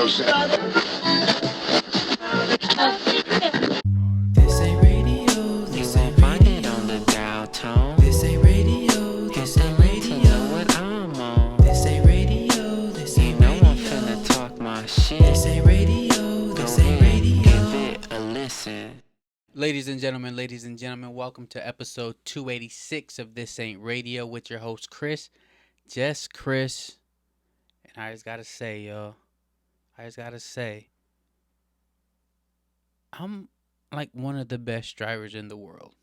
This ain't radio, this ain't radio. On the dial tone. This ain't radio, this ain't radio. What I'm on. This ain't radio, this ain't radio. You know I'm finna talk my shit. This ain't radio, this ain't radio. Give it a listen. Ladies and gentlemen, welcome to episode 286 of This Ain't Radio with your host, Chris. Just Chris. And I just gotta say, y'all. I'm like one of the best drivers in the world,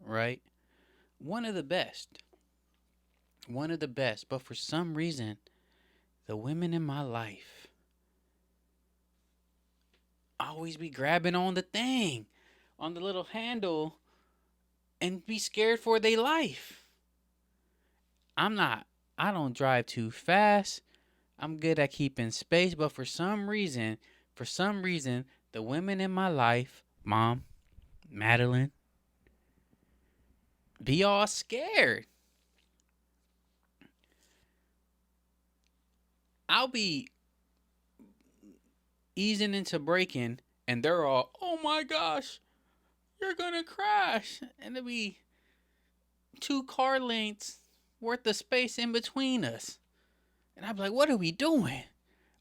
right? One of the best. But for some reason, the women in my life always be grabbing on the thing, on the little handle, and be scared for their life. I don't drive too fast. I'm good at keeping space, but for some reason, the women in my life, Mom, Madeline, be all scared. I'll be easing into braking, and they're all, oh my gosh, you're gonna crash. And there'll be 2 car lengths worth of space in between us. And I'm like, what are we doing?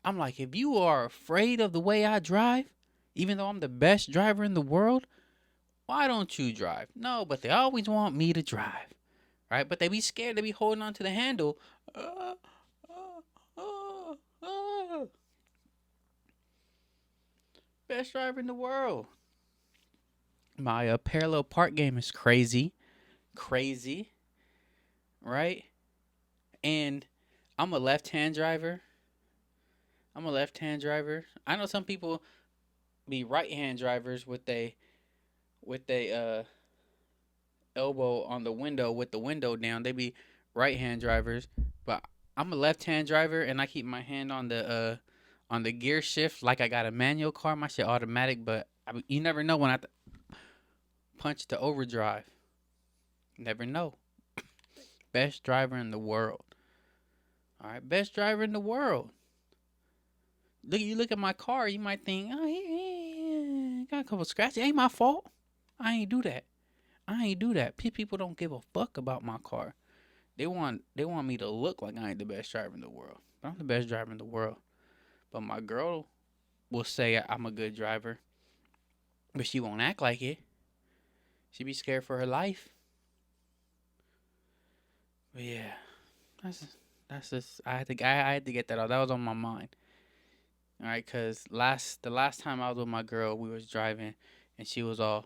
I'm like, if you are afraid of the way I drive, even though I'm the best driver in the world, why don't you drive? No, but they always want me to drive, right? But they be scared. They be holding on to the handle. Best driver in the world. My parallel park game is crazy, right? And I'm a left-hand driver. I know some people be right-hand drivers with they elbow on the window with the window down. They be right-hand drivers, but I'm a left-hand driver, and I keep my hand on the gear shift like I got a manual car. My shit automatic, but you never know when I punch the overdrive. Never know. Best driver in the world. All right, best driver in the world. You look at my car, you might think, oh, he got a couple scratches. It ain't my fault. I ain't do that. People don't give a fuck about my car. They want me to look like I ain't the best driver in the world. But I'm the best driver in the world. But my girl will say I'm a good driver, but she won't act like it. She be scared for her life. But yeah, that's just I had to get that out. That was on my mind. All right, cause the last time I was with my girl, we was driving, and she was all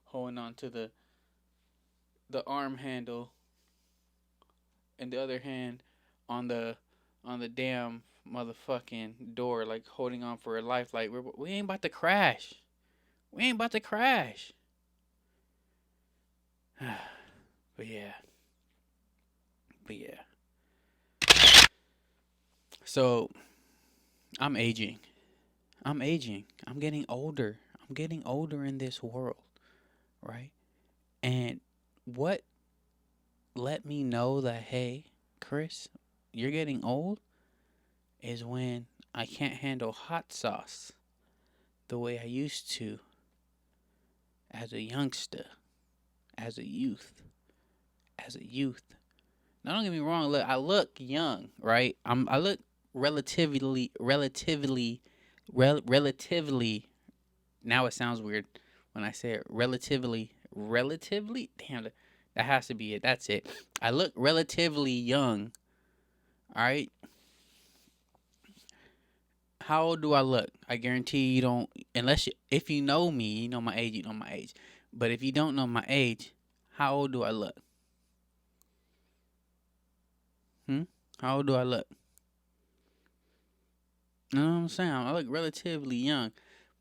holding on to the arm handle, and the other hand on the damn motherfucking door, like holding on for her life, like we ain't about to crash. But yeah. So I'm aging. I'm getting older. In this world, right? And what let me know that, hey, Chris, you're getting old is when I can't handle hot sauce the way I used to as a youngster, as a youth. Now, don't get me wrong. Look, I look young, right? I look relatively. Now it sounds weird when I say it. Relatively. Damn, that has to be it. That's it. I look relatively young. All right. How old do I look? I guarantee you don't. If you know me, you know my age. You know my age. But if you don't know my age, how old do I look? How old do I look? You know what I'm saying? I look relatively young,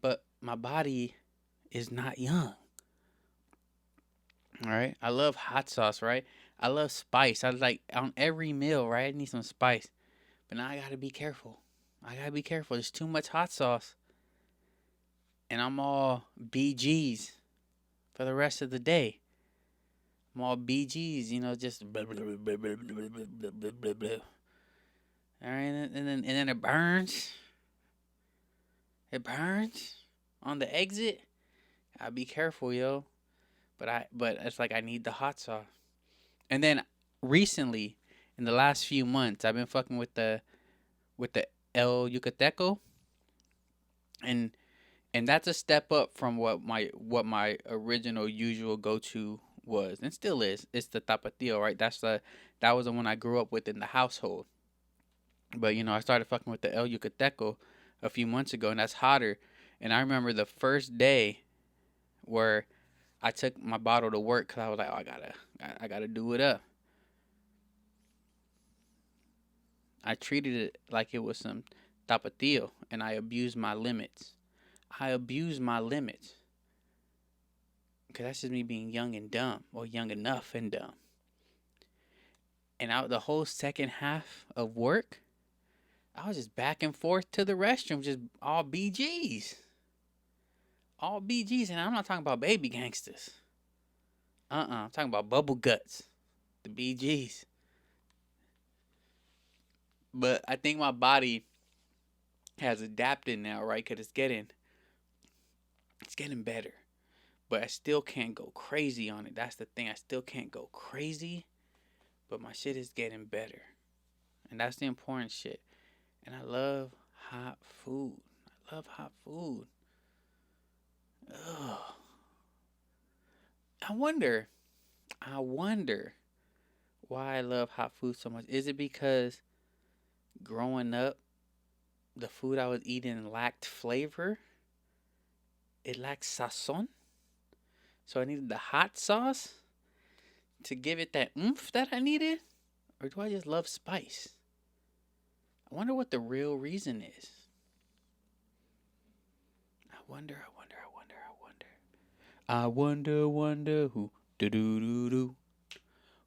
but my body is not young. All right? I love hot sauce, right? I love spice. I like on every meal, right? I need some spice. But now I got to be careful. There's too much hot sauce. And I'm all BGs for the rest of the day. I'm all BGs, just blah, blah, blah, blah, blah, blah, blah, blah. All right, and then it burns. It burns on the exit. Gotta be careful, yo. But it's like I need the hot sauce. And then recently, in the last few months, I've been fucking with the El Yucateco, and that's a step up from what my original usual go to was, and still is. It's the Tapatio, right? That was the one I grew up with in the household. But I started fucking with the El Yucateco a few months ago, and that's hotter. And I remember the first day where I took my bottle to work because I was like, oh, I gotta do it up. I treated it like it was some Tapatio, and I abused my limits. Because that's just me being young and dumb, or young enough and dumb. And out the whole second half of work, I was just back and forth to the restroom, just all BGs. All BGs, and I'm not talking about baby gangsters. I'm talking about bubble guts, the BGs. But I think my body has adapted now, right? Because it's getting better. But I still can't go crazy on it. That's the thing. I still can't go crazy, but my shit is getting better. And that's the important shit. And I love hot food. Ugh. I wonder why I love hot food so much. Is it because growing up, the food I was eating lacked flavor? It lacked sazon. So I needed the hot sauce to give it that oomph that I needed? Or do I just love spice? I wonder what the real reason is. I wonder who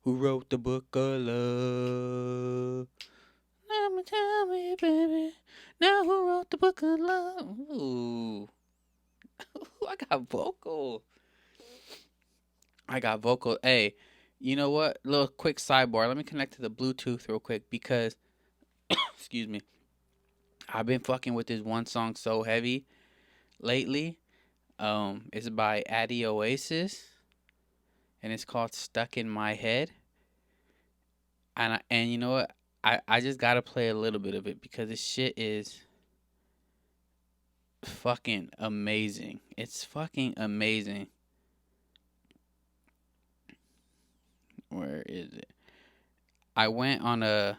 who wrote the book of love. Tell me, baby, now who wrote the book of love? Ooh, I got vocal. Hey, you know what? Little quick sidebar. Let me connect to the Bluetooth real quick because, excuse me, I've been fucking with this one song so heavy lately. It's by Addy Oasis, and it's called "Stuck in My Head." And you know what? I just gotta play a little bit of it because this shit is fucking amazing. It's fucking amazing. Where is it? I went on a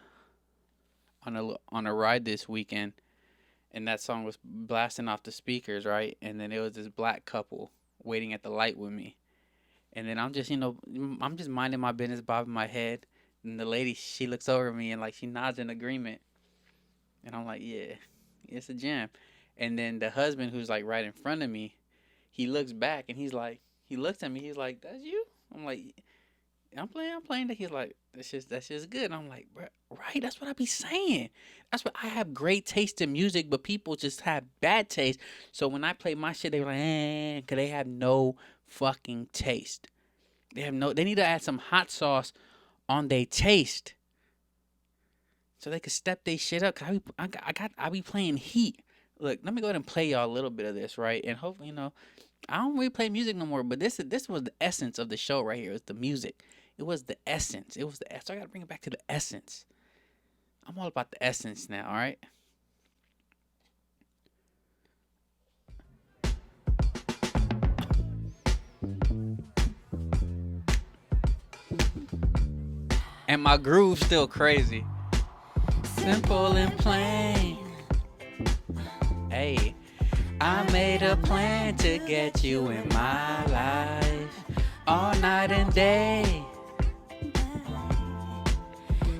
ride this weekend, and that song was blasting off the speakers, right? And then it was this black couple waiting at the light with me. And then I'm just minding my business, bobbing my head. And the lady, she looks over at me and she nods in agreement. And I'm like, yeah, it's a jam. And then the husband, who's right in front of me, he looks back and he looks at me, he's like, that's you? I'm like, I'm playing that. He's like, that's just good. And I'm like, bro, right? That's what I be saying. That's what I have great taste in music, but people just have bad taste. So when I play my shit, they're like, because they have no fucking taste. They need to add some hot sauce on their taste so they could step their shit up. Cause I be playing heat. Look, let me go ahead and play y'all a little bit of this, right? And hopefully, I don't really play music no more, but this was the essence of the show right here. It was the music. It was the essence. So I gotta bring it back to the essence. I'm all about the essence now, all right? And my groove's still crazy. Simple and plain. Hey, I made a plan to get you in my life all night and day.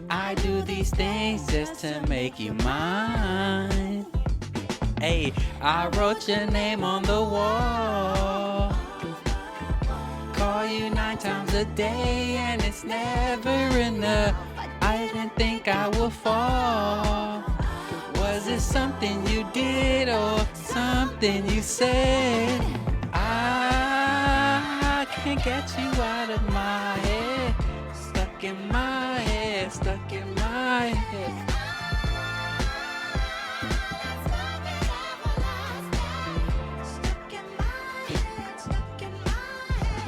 I do these things just to make you mine. Hey, I wrote your name on the wall. Call you 9 times a day and it's never enough. I didn't think I would fall. Was it something you did or something you said? I can't get you out of my head. Stuck in my head, stuck in my head.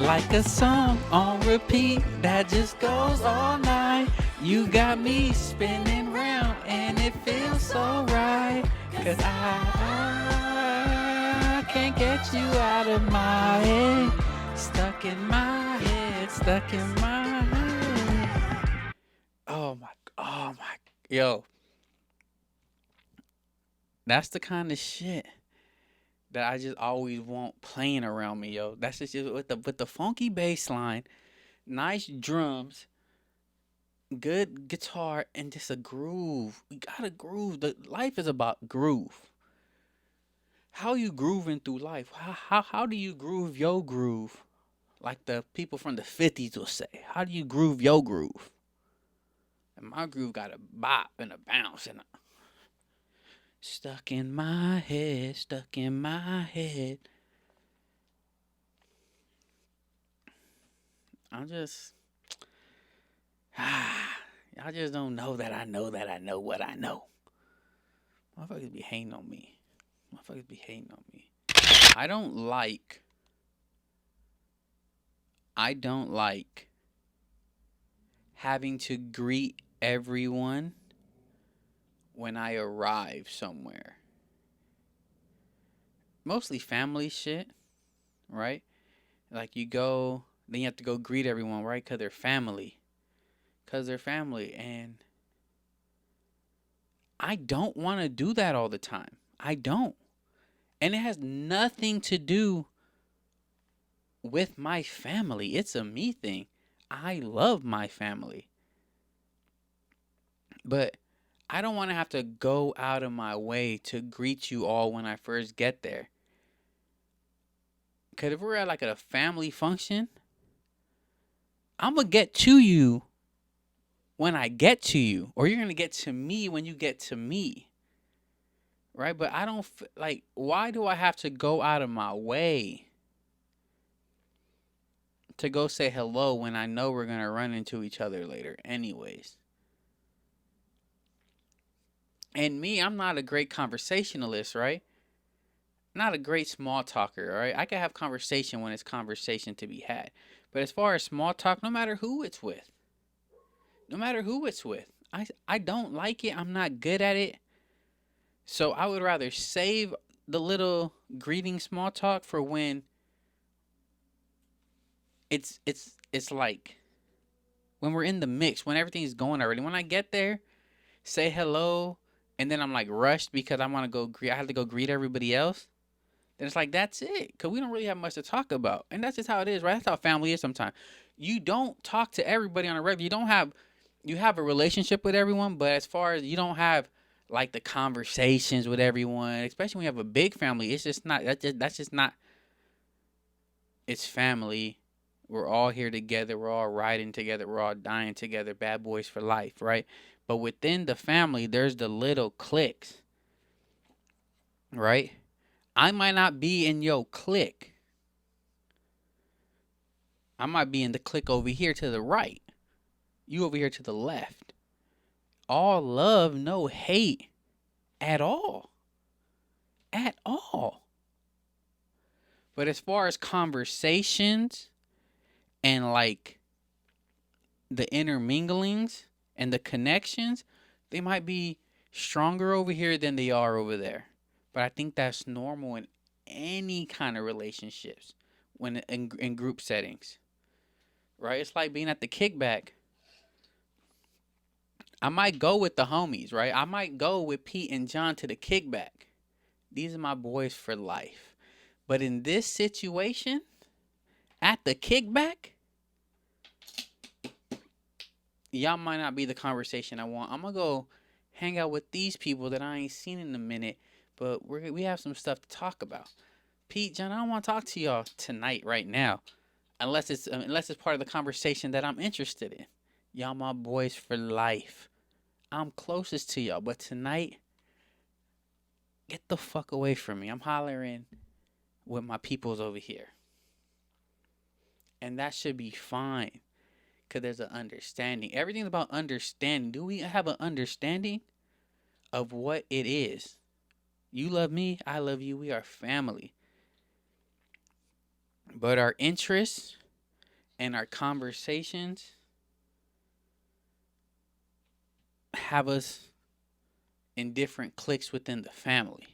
Like a song on repeat that just goes all night. You got me spinning round and it feels so right. Cause I can't get you out of my head. Stuck in my head, stuck in my head. Oh my, yo, that's the kind of shit that I just always want playing around me, yo. That's just with the funky bass line, nice drums, good guitar, and just a groove. We gotta groove. The life is about groove. How you grooving through life? How do you groove your groove? Like the people from the 50s will say. How do you groove your groove? And my groove got a bop and a bounce and a stuck in my head, stuck in my head. I'm just y'all just don't know that I know that I know what I know. Motherfuckers be hating on me. Motherfuckers be hating on me. I don't like having to greet everyone when I arrive somewhere. Mostly family shit, right? Like you go, then you have to go greet everyone, right? Because they're family. And I don't want to do that all the time. I don't. And it has nothing to do with my family. It's a me thing. I love my family. But I don't want to have to go out of my way to greet you all when I first get there. Because if we're at like a family function, I'm going to get to you when I get to you. Or you're going to get to me when you get to me. Right? But I don't, like, why do I have to go out of my way to go say hello when I know we're going to run into each other later anyways? And me, I'm not a great conversationalist, right? Not a great small talker, all right? I can have conversation when it's conversation to be had. But as far as small talk, no matter who it's with, I don't like it. I'm not good at it. So I would rather save the little greeting small talk for when it's like when we're in the mix, when everything's going already. When I get there, say hello, and then I'm like rushed because I want to go greet. I have to go greet everybody else. Then it's like that's it, because we don't really have much to talk about, and that's just how it is, right? That's how family is sometimes. You don't talk to everybody on a regular. You have a relationship with everyone, but as far as you don't have like the conversations with everyone, especially when you have a big family, it's just not. That's just not. It's family. We're all here together. We're all riding together. We're all dying together. Bad boys for life, right? But within the family, there's the little cliques, right? I might not be in your clique. I might be in the clique over here to the right. You over here to the left. All love, no hate at all. At all. But as far as conversations and like the interminglings and the connections, they might be stronger over here than they are over there. But I think that's normal in any kind of relationships when in group settings. Right? It's like being at the kickback. I might go with the homies, right? I might go with Pete and John to the kickback. These are my boys for life. But in this situation, at the kickback, y'all might not be the conversation I want. I'm going to go hang out with these people that I ain't seen in a minute, but we have some stuff to talk about. Pete, John, I don't want to talk to y'all tonight right now, unless it's part of the conversation that I'm interested in. Y'all my boys for life. I'm closest to y'all, but tonight, get the fuck away from me. I'm hollering with my peoples over here. And that should be fine, because there's an understanding. Everything's about understanding. Do we have an understanding of what it is? You love me, I love you. We are family. But our interests and our conversations have us in different cliques within the family.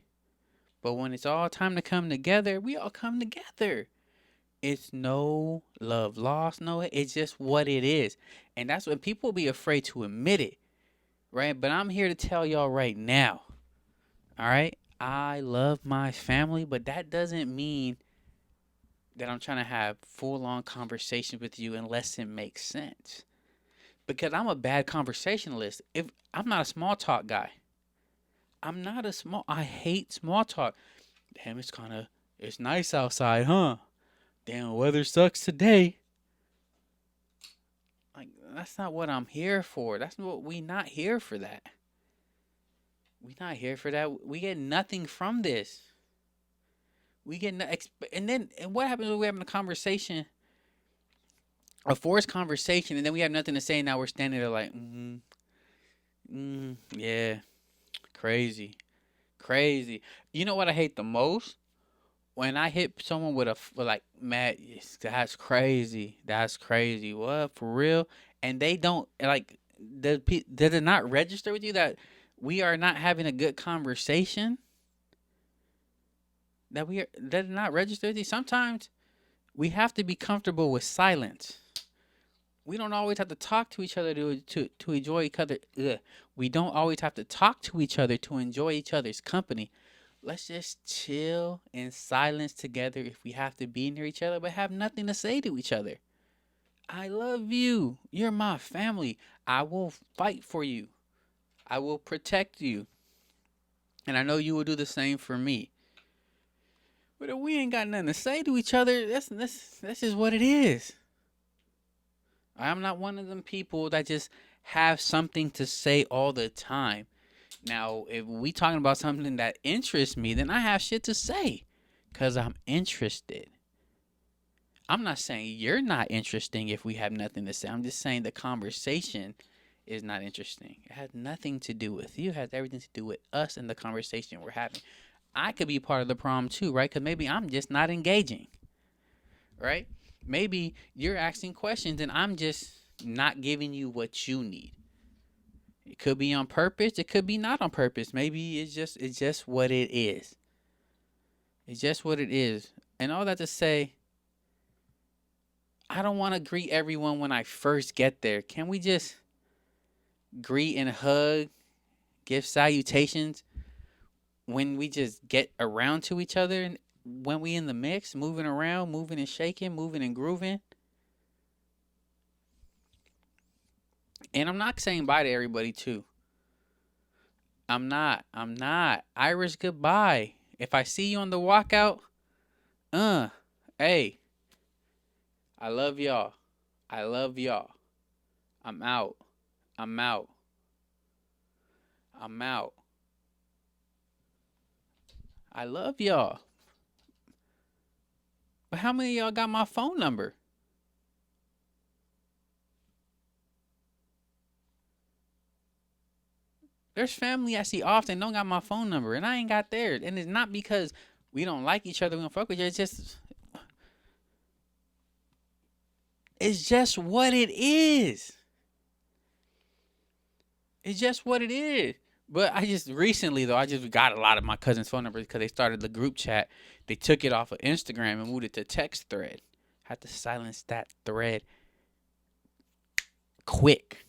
But when it's all time to come together, we all come together. It's no love lost, no, it's just what it is. And that's when people be afraid to admit it, right? But I'm here to tell y'all right now, all right? I love my family, but that doesn't mean that I'm trying to have full on conversations with you unless it makes sense. Because I'm a bad conversationalist. If I'm not a small talk guy. I hate small talk. Damn, it's nice outside, huh? Damn, the weather sucks today. Like, that's not what I'm here for. That's what we not here for that. We not here for that. We get nothing from this. We get no, and what happens when we're having a conversation, a forced conversation, and then we have nothing to say. Now we're standing there like, yeah, crazy, crazy. You know what I hate the most? When I hit someone with like, Matt, yes, that's crazy. That's crazy. What, for real? And they don't like. Does it not register with you that we are not having a good conversation? Does it not register with you? Sometimes we have to be comfortable with silence. We don't always have to talk to each other to enjoy each other. Ugh. We don't always have to talk to each other to enjoy each other's company. Let's just chill in silence together if we have to be near each other, but have nothing to say to each other. I love you. You're my family. I will fight for you. I will protect you. And I know you will do the same for me. But if we ain't got nothing to say to each other, that's just what it is. I'm not one of them people that just have something to say all the time. Now, if we talking about something that interests me, then I have shit to say because I'm interested. I'm not saying you're not interesting if we have nothing to say. I'm just saying the conversation is not interesting. It has nothing to do with you. It has everything to do with us and the conversation we're having. I could be part of the problem too, right? Because maybe I'm just not engaging, right? Maybe you're asking questions and I'm just not giving you what you need. It could be on purpose. It could be not on purpose. Maybe it's just what it is. It's just what it is. And all that to say, I don't want to greet everyone when I first get there. Can we just greet and hug, give salutations when we just get around to each other and when we in the mix, moving around, moving and shaking, moving and grooving? And I'm not saying bye to everybody too. I'm not. Iris, goodbye. If I see you on the walkout, hey, I love y'all. I love y'all. I'm out. I'm out. I'm out. I love y'all. But how many of y'all got my phone number? There's family I see often don't got my phone number, and I ain't got theirs. And it's not because we don't like each other, we don't fuck with each other. It's just what it is. It's just what it is. But I just recently though, I just got a lot of my cousin's phone numbers because they started the group chat. They took it off of Instagram and moved it to text thread. Had to silence that thread quick.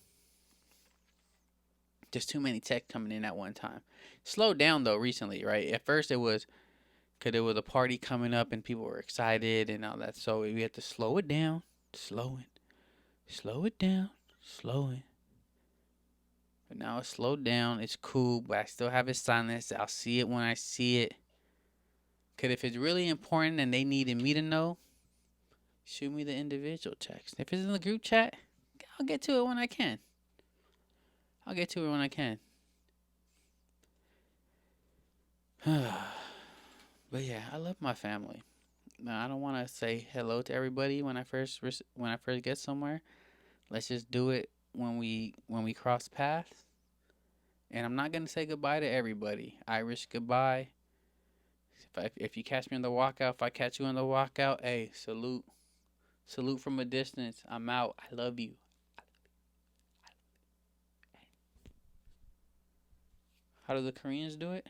Just too many texts coming in at one time. Slowed down though recently, right? At first it was because there was a party coming up and people were excited and all that. So we had to slow it down, slow it down, slow it. But now it's slowed down. It's cool, but I still have it silenced. I'll see it when I see it. Because if it's really important and they needed me to know, shoot me the individual text. If it's in the group chat, I'll get to it when I can. But yeah, I love my family. Now, I don't want to say hello to everybody when I first get somewhere. Let's just do it when we cross paths. And I'm not gonna say goodbye to everybody. Irish, goodbye. If you catch me on the walkout, if I catch you on the walkout, hey, salute. Salute from a distance. I'm out. I love you. How do the Koreans do it?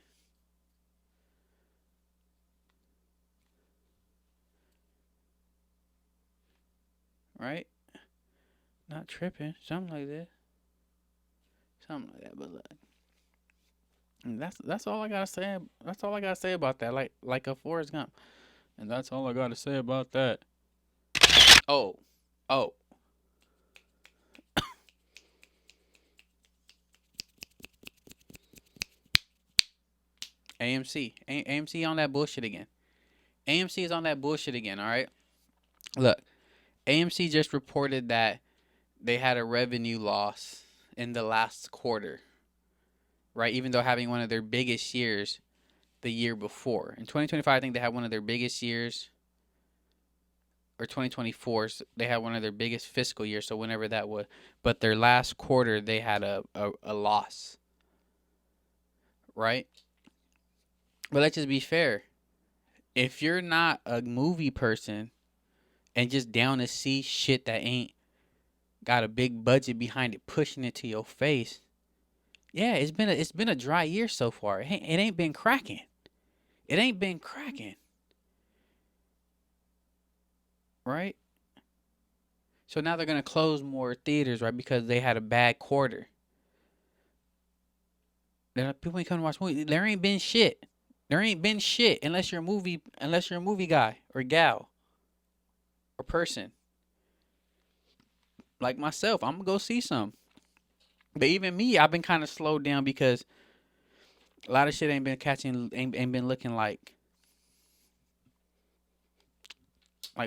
Right? Not tripping. Something like that. Something like that. But look, and that's all I gotta say. That's all I gotta say about that. Like a Forrest Gump. And that's all I gotta say about that. Oh, oh. AMC on that bullshit again. AMC is on that bullshit again. All right. Look, AMC just reported that they had a revenue loss in the last quarter, right? Even though having one of their biggest years the year before. In 2025, I think they had one of their biggest years, or 2024, they had one of their biggest fiscal years, so whenever that was. But their last quarter, they had a loss, right? But let's just be fair. If you're not a movie person and just down to see shit that ain't got a big budget behind it, pushing it to your face, yeah, it's been a dry year so far. It ain't been cracking. It ain't been cracking. Right? So now they're gonna close more theaters, right? Because they had a bad quarter. People ain't coming to watch movies. There ain't been shit. There ain't been shit unless you're a movie guy or gal or person. Like myself, I'm gonna go see some. But even me, I've been kind of slowed down because a lot of shit ain't been looking like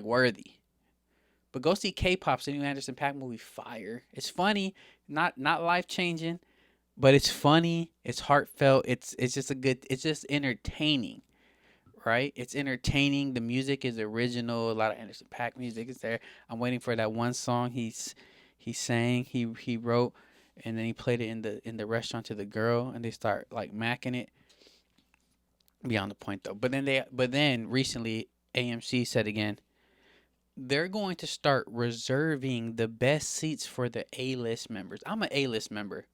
worthy. But go see K-pop's the new Anderson .Paak movie. Fire. It's funny, not life changing, but it's funny. It's heartfelt. It's just it's just entertaining, right? It's entertaining. The music is original. A lot of Anderson .Paak music is there. I'm waiting for that one song he sang. He wrote, and then he played it in the restaurant to the girl, and they start like macking it. Beyond the point though. But then recently AMC said again, they're going to start reserving the best seats for the A-list members. I'm an A-list member,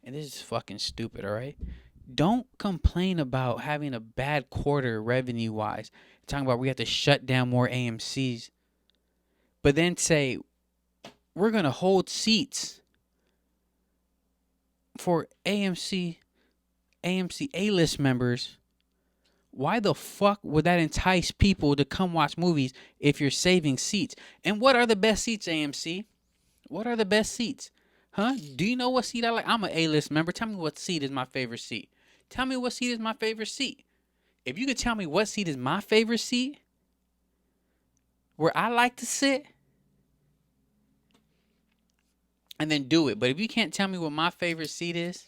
and this is fucking stupid, all right? Don't complain about having a bad quarter revenue-wise. Talking about we have to shut down more AMCs. But then say, we're going to hold seats for AMC A-list members. Why the fuck would that entice people to come watch movies if you're saving seats? And what are the best seats, AMC? What are the best seats? Huh? Do you know what seat I like? I'm an A-list member. Tell me what seat is my favorite seat. Tell me what seat is my favorite seat. If you could tell me what seat is my favorite seat, where I like to sit, and then do it. But if you can't tell me what my favorite seat is,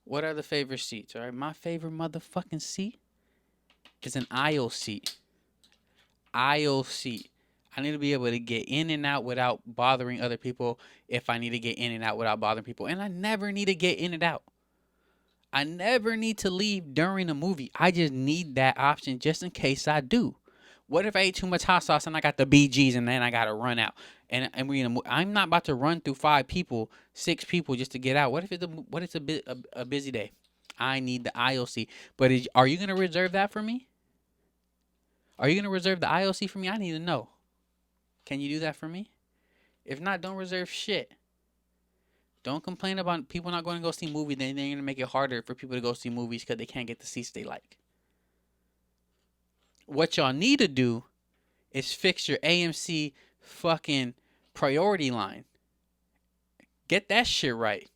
what are the favorite seats? All right, my favorite motherfucking seat is an aisle seat. Aisle seat. I need to be able to get in and out without bothering other people if I need to get in and out without bothering people. And I never need to get in and out. I never need to leave during a movie. I just need that option just in case I do. What if I ate too much hot sauce and I got the BGs and then I got to run out? And I'm not about to run through 5 people, 6 people just to get out. What if it's a busy day? I need the aisle seat. But are you going to reserve that for me? Are you going to reserve the aisle seat for me? I need to know. Can you do that for me? If not, don't reserve shit. Don't complain about people not going to go see movies. Then they're going to make it harder for people to go see movies because they can't get the seats they like. What y'all need to do is fix your AMC fucking priority line. Get that shit right.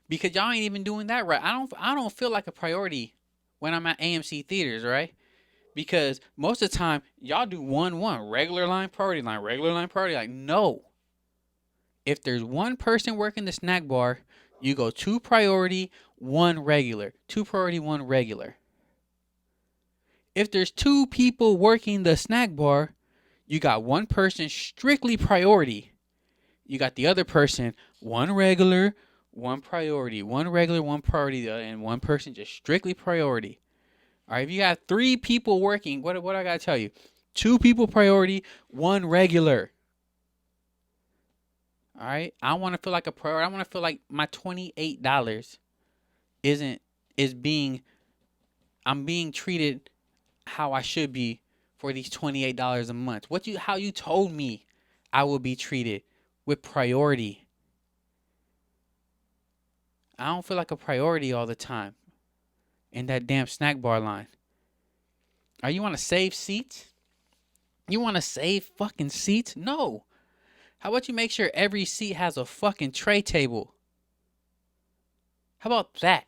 Because y'all ain't even doing that right. I don't feel like a priority when I'm at AMC theaters, right? Because most of the time, y'all do 1-1. Regular line, priority line. Regular line, priority line. No. If there's one person working the snack bar, you go 2 priority, 1 regular. 2 priority, 1 regular. If there's 2 people working the snack bar, you got 1 person strictly priority. You got the other person, 1 regular, 1 priority. 1 regular, 1 priority, and 1 person just strictly priority. All right, if you got 3 people working, what I gotta tell you? 2 people priority, 1 regular. All right. I want to feel like a priority. I want to feel like my $28 isn't is being I'm being treated how I should be for these $28 a month. How you told me I will be treated with priority. I don't feel like a priority all the time in that damn snack bar line. Are you want to save seats? You want to save fucking seats? No. How about you make sure every seat has a fucking tray table? How about that?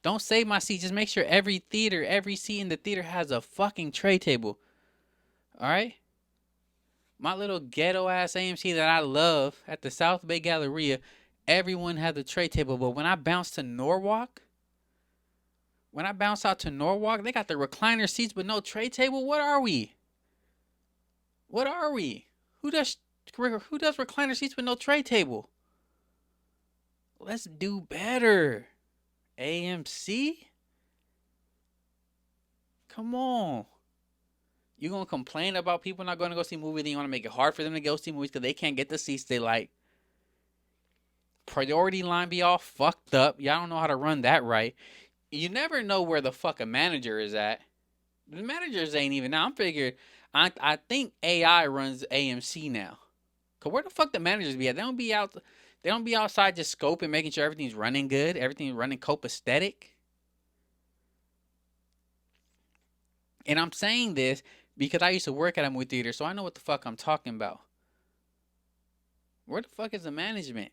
Don't save my seat. Just make sure every seat in the theater has a fucking tray table. All right? My little ghetto ass AMC that I love at the South Bay Galleria, everyone has a tray table. But when I bounce out to Norwalk, they got the recliner seats but no tray table. What are we? Who does recliner seats with no tray table? Let's do better. AMC? Come on. You gonna complain about people not going to go see movies, then you want to make it hard for them to go see movies because they can't get the seats they like. Priority line be all fucked up. Y'all don't know how to run that right. You never know where the fuck a manager is at. The managers ain't even now. I'm figured. I think AI runs AMC now. Cause where the fuck the managers be at? They don't be outside just scoping, making sure everything's running good, everything's running copacetic. And I'm saying this because I used to work at a movie theater, so I know what the fuck I'm talking about. Where the fuck is the management?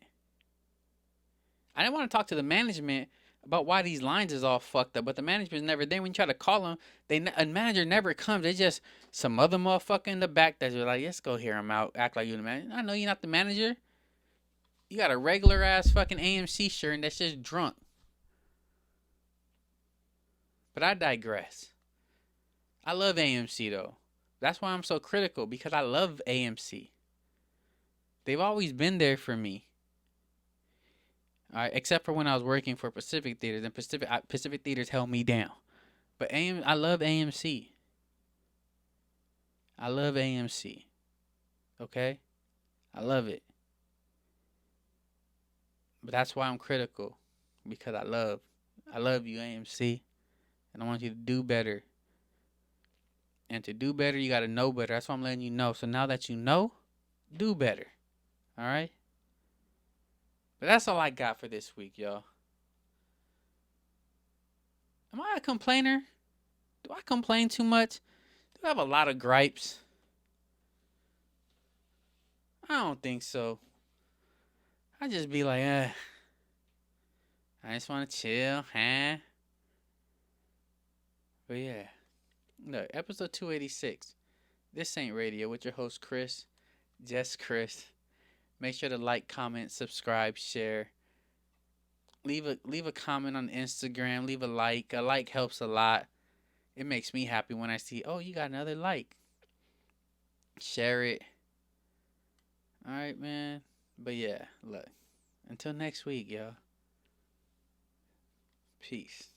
I didn't want to talk to the management about why these lines is all fucked up, but the management's never there. When you try to call them, a manager never comes. They just some other motherfucker in the back that's like, let's go hear him out, act like you the manager. I know you're not the manager. You got a regular ass fucking AMC shirt and that's just drunk. But I digress. I love AMC though. That's why I'm so critical, because I love AMC. They've always been there for me. All right, except for when I was working for Pacific Theaters, and Pacific Theaters held me down. But I love AMC. I love AMC. Okay? I love it. But that's why I'm critical, because I love you, AMC, and I want you to do better. And to do better, you got to know better. That's why I'm letting you know. So now that you know, do better. All right? But that's all I got for this week, y'all. Am I a complainer? Do I complain too much? Do I have a lot of gripes? I don't think so. I just be like, I just want to chill, huh? But yeah. Look, episode 286. This Ain't Radio with your host, Chris. Just Chris. Make sure to like, comment, subscribe, share. Leave a comment on Instagram. Leave a like. A like helps a lot. It makes me happy when I see, oh, you got another like. Share it. All right, man. But yeah, look. Until next week, y'all. Peace.